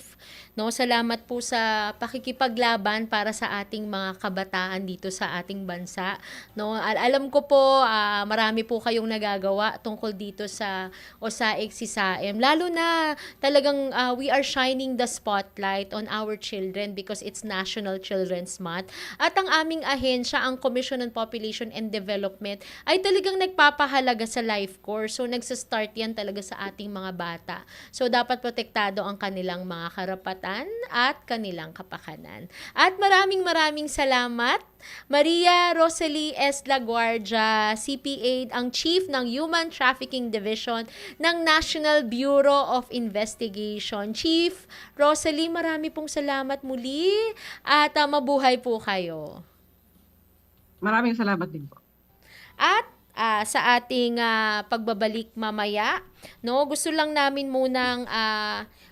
Salamat po sa pakikipaglaban para sa ating mga kabataan dito sa ating bansa. Alam ko po marami po kayong nagagawa tungkol dito sa OSAEC CSAEM. Lalo na talagang we are shining the spotlight on our children because it's National Children's Month. At ang aming ahensya, ang Commission on Population and Development, ay talagang nagpapahalaga sa life course. So nagsa-start yan talaga sa ating mga bata. So dapat protektado ang kanilang mga karapatan at kanilang kapakanan. At maraming salamat, Maria Rosalie S. Laguardia, CPA, ang Chief ng Human Trafficking Division ng National Bureau of Investigation. Chief Rosalie, marami pong salamat muli at mabuhay po kayo. Maraming salamat din po. At sa ating pagbabalik mamaya, gusto lang namin munang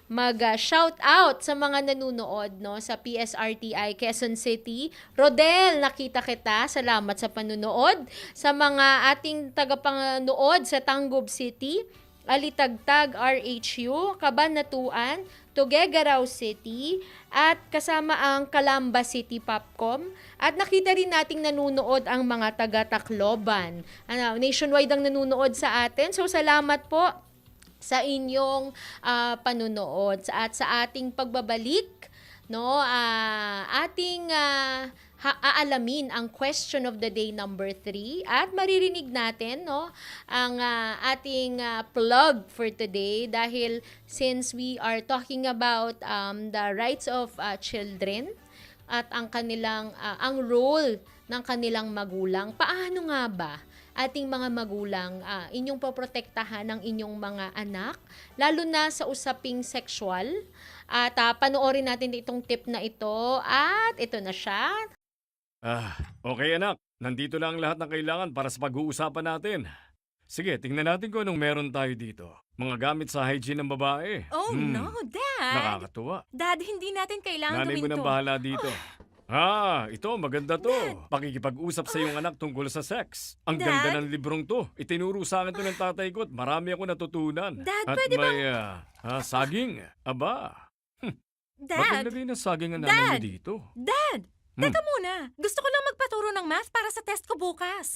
mag-shout out sa mga nanunood sa PSRTI Quezon City. Rodel, nakita kita. Salamat sa panunood. Sa mga ating tagapanood sa Tangub City, Alitagtag RHU, Cabanatuan, Tuguegarao City, at kasama ang Calamba City Popcom. At nakita rin nating nanunood ang mga taga-Tacloban. Nationwide ang nanunood sa atin. So salamat po sa inyong panunood at sa ating pagbabalik, ating aalamin ang question of the day number 3 at maririnig natin ang ating plug for today dahil since we are talking about the rights of children at ang kanilang ang role ng kanilang magulang, paano nga ba ating mga magulang inyong poprotektahan ng inyong mga anak, lalo na sa usaping sexual. At panoorin natin itong tip na ito at ito na siya. Okay anak, nandito lang ang lahat ng kailangan para sa pag-uusapan natin. Sige, tingnan natin kung anong meron tayo dito. Mga gamit sa hygiene ng babae. Oh no, Dad! Nakakatuwa. Dad, hindi natin kailangan Nanay gawin mo nang to. bahala dito. Ito, maganda to. Pakikipag-usap sa iyong anak tungkol sa sex. Ang Dad? ganda ng librong to. Itinuro sa akin to ng tatay ko at marami ako natutunan. Dad, at pwede may saging. Aba. Dad! Maglagay ng saging ang nanay mo Dad! dito. Dad! Teka muna. Gusto ko lang magpaturo ng math para sa test ko bukas.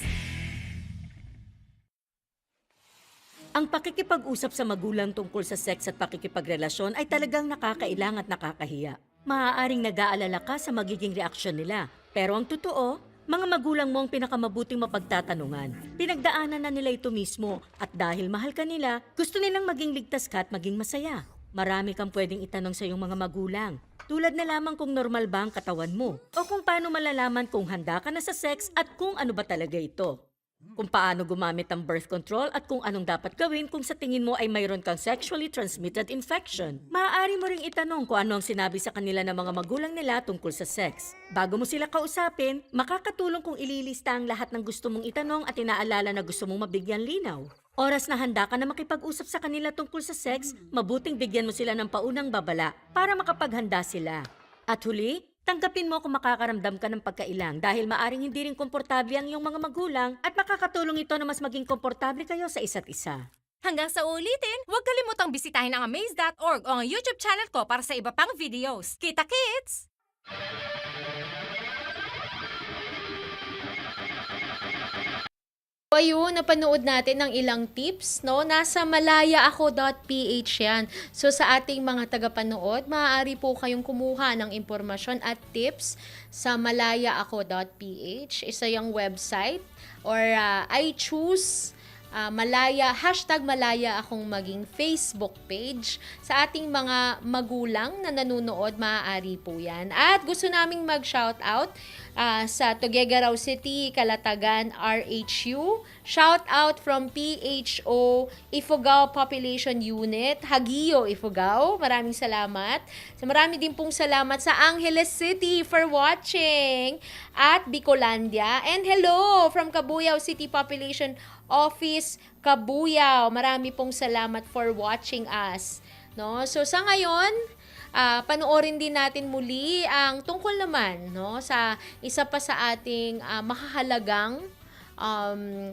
Ang pakikipag-usap sa magulang tungkol sa sex at pakikipagrelasyon ay talagang nakakailang at nakakahiya. Maaaring nag-aalala ka sa magiging reaksyon nila. Pero ang totoo, mga magulang mo ang pinakamabuting mapagtatanungan. Pinagdaanan na nila ito mismo at dahil mahal ka nila, gusto nilang maging ligtas ka at maging masaya. Marami kang pwedeng itanong sa iyong mga magulang. Tulad na lamang kung normal ba ang katawan mo o kung paano malalaman kung handa ka na sa sex at kung ano ba talaga ito. Kung paano gumamit ang birth control at kung anong dapat gawin kung sa tingin mo ay mayroon kang sexually transmitted infection. Maaari mo ring itanong kung ano ang sinabi sa kanila ng mga magulang nila tungkol sa sex. Bago mo sila kausapin, makakatulong kung ililista ang lahat ng gusto mong itanong at inaalala na gusto mong mabigyan linaw. Oras na handa ka na makipag-usap sa kanila tungkol sa sex, mabuting bigyan mo sila ng paunang babala para makapaghanda sila. At huli, tanggapin mo kung makakaramdam ka ng pagkailang dahil maaring hindi rin komportable ang iyong mga magulang at makakatulong ito na mas maging komportable kayo sa isa't isa. Hanggang sa ulitin, huwag kalimutang bisitahin ang amaze.org o ang YouTube channel ko para sa iba pang videos. Kita kits! Ayun, napanood natin ng ilang tips, Nasa malayaako.ph yan. So sa ating mga tagapanood, maaari po kayong kumuha ng impormasyon at tips sa malayaako.ph. Isa yung website or I choose #malaya akong maging Facebook page. Sa ating mga magulang na nanonood, maaari po yan. At gusto naming mag-shoutout sa Tuguegarao City, Calatagan, RHU. Shoutout from PHO Ifugao Population Unit, Hagio, Ifugao. Maraming salamat. Marami din pong salamat sa Angeles City for watching. At Bicolandia. And hello from Cabuyao City Population Office, Cabuyao. Marami pong salamat for watching us. No? So sa ngayon, panoorin din natin muli ang tungkol naman sa isa pa sa ating makahalagang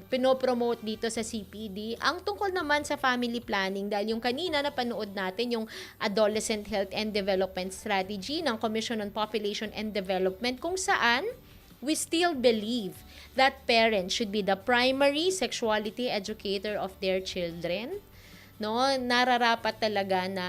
pinopromote dito sa CPD, ang tungkol naman sa family planning, dahil yung kanina napanood natin yung Adolescent Health and Development Strategy ng Commission on Population and Development, kung saan we still believe that parents should be the primary sexuality educator of their children. No, nararapat talaga na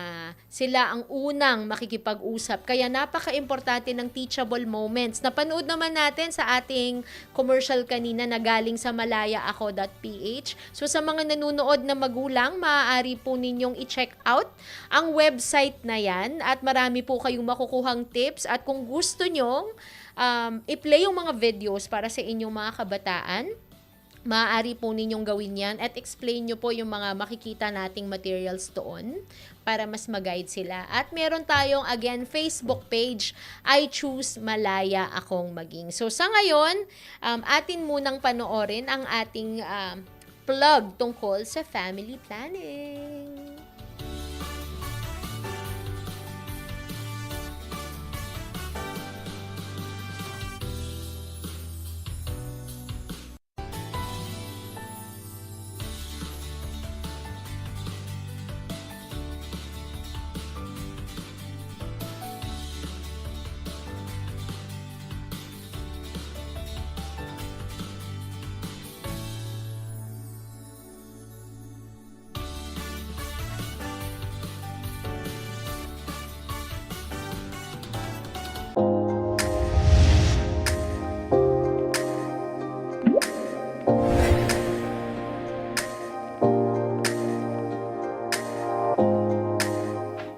sila ang unang makikipag-usap. Kaya napaka-importante ng teachable moments. Napanood naman natin sa ating commercial kanina na galing sa malayaako.ph. So sa mga nanonood na magulang, maaari po ninyong i-check out ang website na yan at marami po kayong makukuhang tips. At kung gusto nyong i-play yung mga videos para sa inyong mga kabataan, maaari po ninyong gawin yan at explain nyo po yung mga makikita nating materials doon para mas mag-guide sila. At meron tayong, again, Facebook page, I Choose Malaya Akong Maging. So sa ngayon, atin munang panoorin ang ating plug tungkol sa family planning.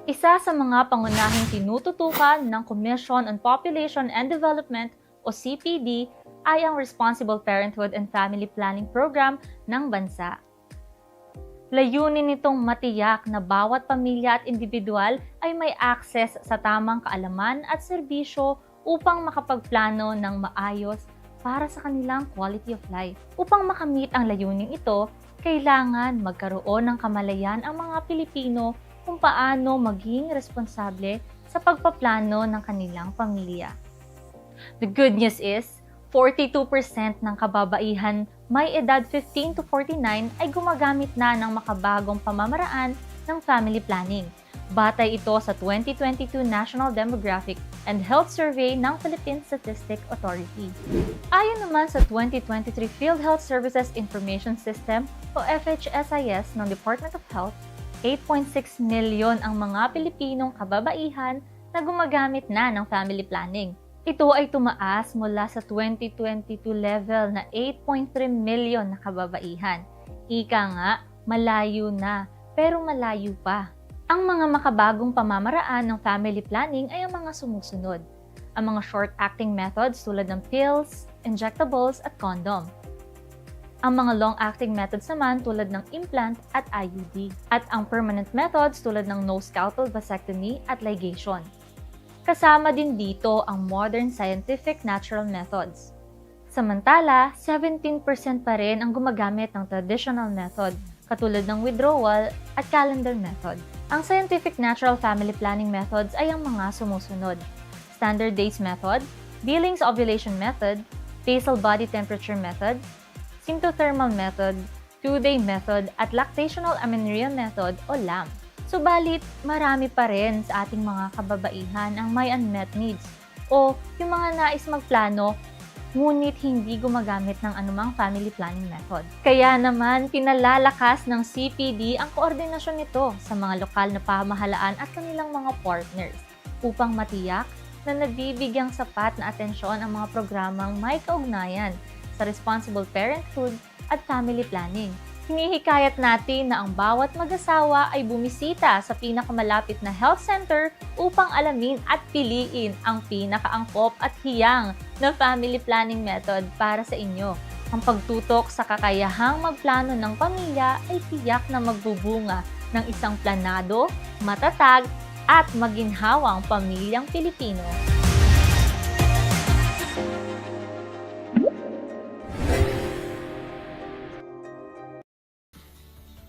Isa sa mga pangunahing tinututukan ng Commission on Population and Development o CPD ay ang Responsible Parenthood and Family Planning Program ng bansa. Layunin nitong matiyak na bawat pamilya at individual ay may access sa tamang kaalaman at serbisyo upang makapagplano ng maayos para sa kanilang quality of life. Upang makamit ang layuning ito, kailangan magkaroon ng kamalayan ang mga Pilipino kung paano maging responsable sa pagpaplano ng kanilang pamilya. The good news is, 42% ng kababaihan may edad 15 to 49 ay gumagamit na ng makabagong pamamaraan ng family planning. Batay ito sa 2022 National Demographic and Health Survey ng Philippine Statistics Authority. Ayon naman sa 2023 Field Health Services Information System o FHSIS ng Department of Health, 8.6 milyon ang mga Pilipinong kababaihan na gumagamit na ng family planning. Ito ay tumaas mula sa 2022 level na 8.3 milyon na kababaihan. Ika nga, malayo na, pero malayo pa. Ang mga makabagong pamamaraan ng family planning ay ang mga sumusunod. Ang mga short-acting methods tulad ng pills, injectables at condom. Ang mga long-acting methods naman tulad ng implant at IUD. At ang permanent methods tulad ng no-scalpel vasectomy at ligation. Kasama din dito ang modern scientific natural methods. Samantala, 17% pa rin ang gumagamit ng traditional method, katulad ng withdrawal at calendar method. Ang scientific natural family planning methods ay ang mga sumusunod: standard days method, Billings ovulation method, basal body temperature method, symptothermal method, 2-day method, at lactational amenorrhea method o LAM. Subalit, marami pa rin sa ating mga kababaihan ang may unmet needs o yung mga nais magplano ngunit hindi gumagamit ng anumang family planning method. Kaya naman, pinalalakas ng CPD ang koordinasyon nito sa mga lokal na pamahalaan at kanilang mga partners upang matiyak na nabibigyang sapat na atensyon ang mga programang may kaugnayan sa responsible parenthood at family planning. Hinihikayat natin na ang bawat mag-asawa ay bumisita sa pinakamalapit na health center upang alamin at piliin ang pinakaangkop at hiyang na family planning method para sa inyo. Ang pagtutok sa kakayahang magplano ng pamilya ay tiyak na magbubunga ng isang planado, matatag at maginhawang pamilyang Pilipino.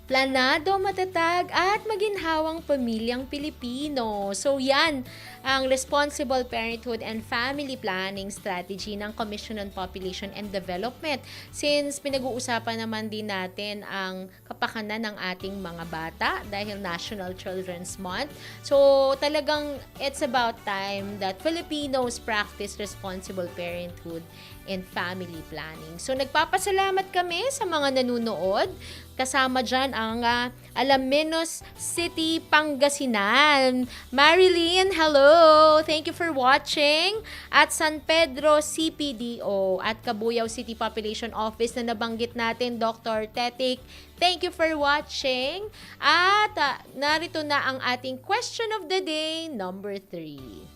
Planado, matatag at maginhawang pamilyang Pilipino. So yan ang Responsible Parenthood and Family Planning Strategy ng Commission on Population and Development. Since pinag-uusapan naman din natin ang kapakanan ng ating mga bata dahil National Children's Month. So talagang it's about time that Filipinos practice responsible parenthood and family planning. So nagpapasalamat kami sa mga nanonood. Kasama dyan ang Alaminos City, Pangasinan. Marilyn, hello! Thank you for watching. At San Pedro CPDO at Cabuyao City Population Office na nabanggit natin, Dr. Tetik. Thank you for watching. At narito na ang ating question of the day, number 3.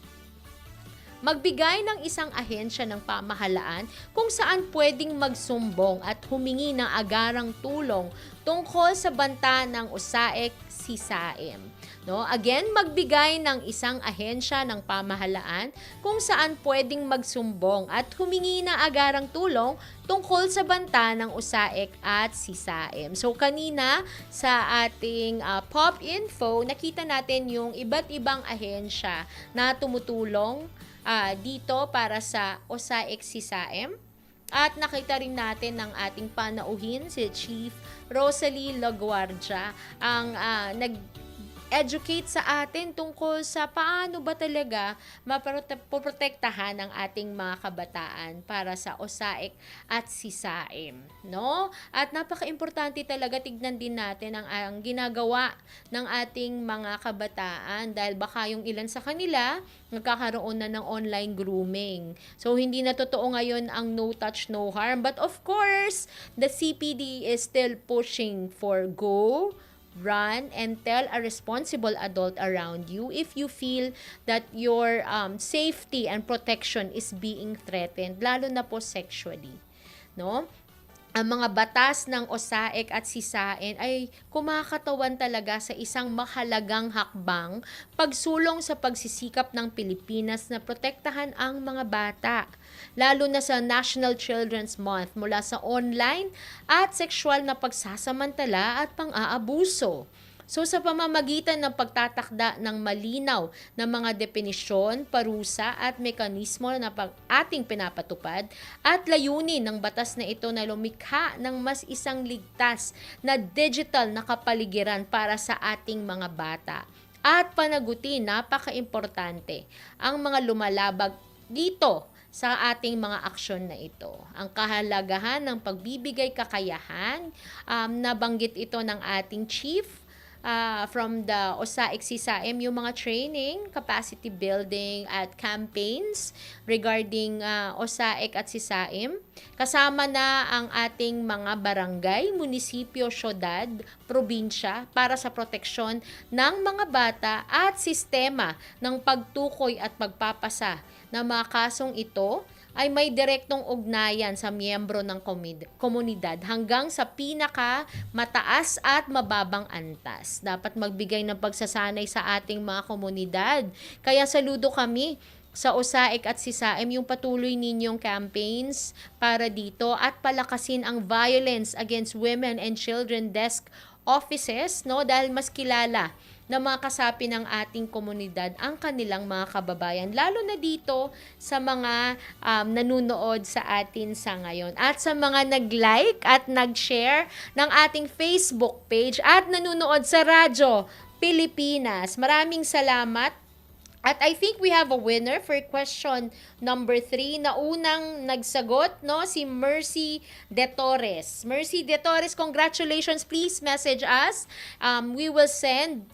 Magbigay ng isang ahensya ng pamahalaan kung saan pwedeng magsumbong at humingi ng agarang tulong tungkol sa banta ng USAIC SISAIM. No? Again, magbigay ng isang ahensya ng pamahalaan kung saan pwedeng magsumbong at humingi ng agarang tulong tungkol sa banta ng USAIC at SISAIM. So kanina sa ating pop info, nakita natin yung iba't ibang ahensya na tumutulong dito para sa USAIC SISAIM. At nakita rin natin ng ating panauhin, si Chief Rosalie Laguardia, ang nag-educate sa atin tungkol sa paano ba talaga mapoprotektahan ang ating mga kabataan para sa USAIC at SISAIM. No? At napaka-importante talaga tignan din natin ang ginagawa ng ating mga kabataan dahil baka yung ilan sa kanila nagkakaroon na ng online grooming. So, hindi na totoo ngayon ang no touch, no harm. But of course, the CPD is still pushing for go, run, and tell a responsible adult around you if you feel that your safety and protection is being threatened, lalo na po sexually. No? Ang mga batas ng USAIC at SISAIM ay kumakatawan talaga sa isang mahalagang hakbang pagsulong sa pagsisikap ng Pilipinas na protektahan ang mga bata, lalo na sa National Children's Month mula sa online at sexual na pagsasamantala at pang-aabuso. So sa pamamagitan ng pagtatakda ng malinaw na mga definisyon, parusa at mekanismo na ating pinapatupad at layunin ng batas na ito na lumikha ng mas isang ligtas na digital na kapaligiran para sa ating mga bata. At panagutin, napaka-importante, ang mga lumalabag dito sa ating mga aksyon na ito. Ang kahalagahan ng pagbibigay kakayahan, nabanggit ito ng ating chief, from the USAIC SISAIM, yung mga training, capacity building at campaigns regarding USAIC at SISAIM. Kasama na ang ating mga barangay, munisipyo, syudad, probinsya para sa proteksyon ng mga bata at sistema ng pagtukoy at pagpapasa ng mga kasong ito ay may direktong ugnayan sa miyembro ng komunidad hanggang sa pinaka mataas at mababang antas. Dapat magbigay ng pagsasanay sa ating mga komunidad. Kaya saludo kami sa USAIC at SISAIM yung patuloy ninyong campaigns para dito at palakasin ang Violence Against Women and Children Desk Offices, no, dahil mas kilala na mga kasapi ng ating komunidad ang kanilang mga kababayan, lalo na dito sa mga nanunood sa atin sa ngayon. At sa mga nag-like at nag-share ng ating Facebook page at nanunood sa Radyo Pilipinas. Maraming salamat. At I think we have a winner for question number 3 na unang nagsagot, no, si Mercy De Torres. Mercy De Torres, congratulations. Please message us. We will send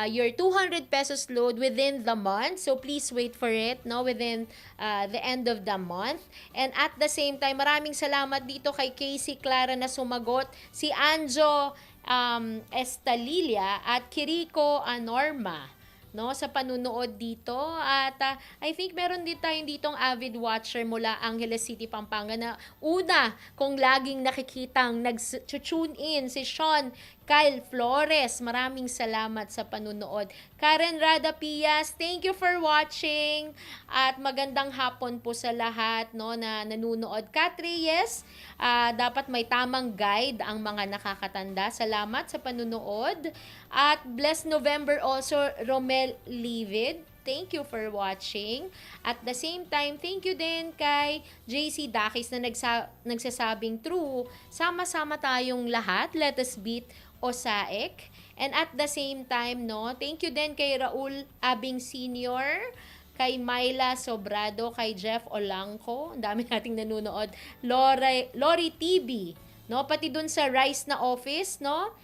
your 200 pesos load within the month. So please wait for it, no, within the end of the month. And at the same time, maraming salamat dito kay Casey Clara na sumagot, si Anjo Estalilia at Kiriko Anorma, no, sa panunood dito. At I think meron din tayong ditong avid watcher mula Angeles City, Pampanga na una kung laging nakikitang nag-tune in si Sean Kyle Flores. Maraming salamat sa panunood. Karen Rada Pias, thank you for watching at magandang hapon po sa lahat, no, na nanunood. Kat Reyes, dapat may tamang guide ang mga nakakatanda. Salamat sa panunood. At blessed November also, Romel Livid. Thank you for watching. At the same time, thank you din kay JC Dakis na nagsasabing true. Sama-sama tayong lahat. Let us beat Osaek. And at the same time, no, thank you din kay Raul Abing Sr., kay Myla Sobrado, kay Jeff Olangco, ang dami nating nanonood, Lori TV, no, pati dun sa Rice na office, no,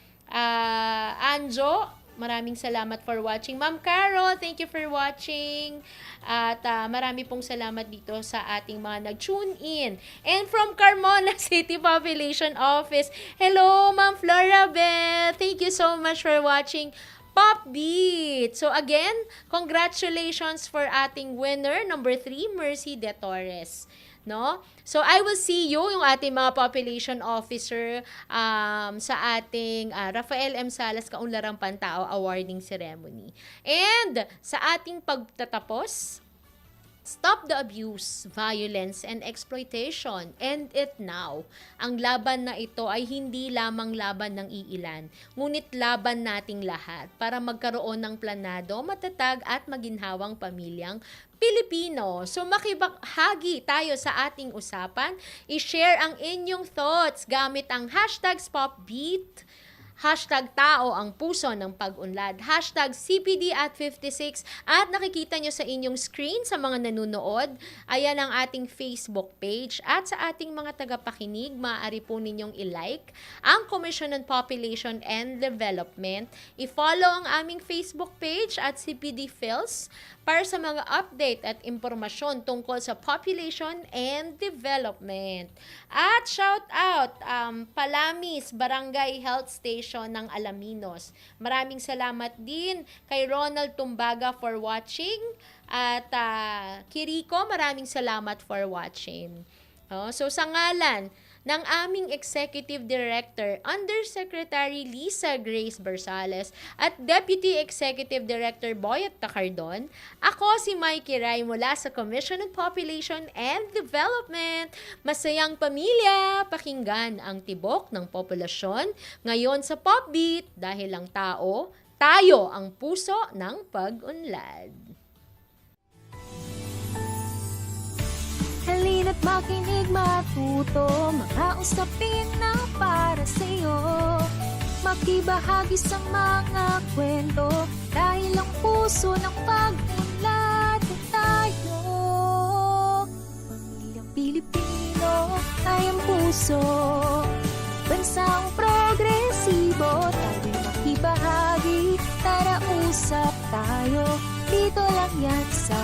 Anjo, maraming salamat for watching. Ma'am Carol, thank you for watching. At marami pong salamat dito sa ating mga nag-tune in. And from Carmona City Population Office, hello, Ma'am Flora Beth. Thank you so much for watching Pop Beat. So again, congratulations for ating winner, number 3, Mercy De Torres. No? So I will see you, yung ating mga population officer sa ating Rafael M. Salas Kaunlarang Pantao awarding ceremony. And sa ating pagtatapos, stop the abuse, violence, and exploitation. End it now. Ang laban na ito ay hindi lamang laban ng iilan, ngunit laban nating lahat para magkaroon ng planado, matatag at maginhawang pamilyang Pilipino. So makibahagi tayo sa ating usapan. I-share ang inyong thoughts gamit ang #SpopBeat, #tao ang puso ng pag-unlad, #CPD at 56, at nakikita nyo sa inyong screen sa mga nanonood, ayan ang ating Facebook page, at sa ating mga tagapakinig, maaari po ninyong i-like ang Commission on Population and Development, i-follow ang aming Facebook page at CPD Phils para sa mga update at impormasyon tungkol sa population and development. At shout out Palamis Barangay Health Station ng Alaminos. Maraming salamat din kay Ronald Tumbaga for watching, at Kiriko, maraming salamat for watching. So sa ngalan ng aming Executive Director, Undersecretary Lisa Grace Bersales, at Deputy Executive Director Boyet Tacardon, ako si Mikey Ray mula sa Commission on Population and Development. Masayang pamilya, pakinggan ang tibok ng populasyon ngayon sa Popbeat, dahil ang tao, tayo ang puso ng pag-unlad. Halina't makinig, matuto, mga usapin na para sa'yo. Makibahagi sa mga kwento, dahil ang puso ng pag-unlad tayo. Pamilyang Pilipino ay ang puso, bansang progresibo, tayo'y makibahagi, tara usap tayo, dito lang yan sa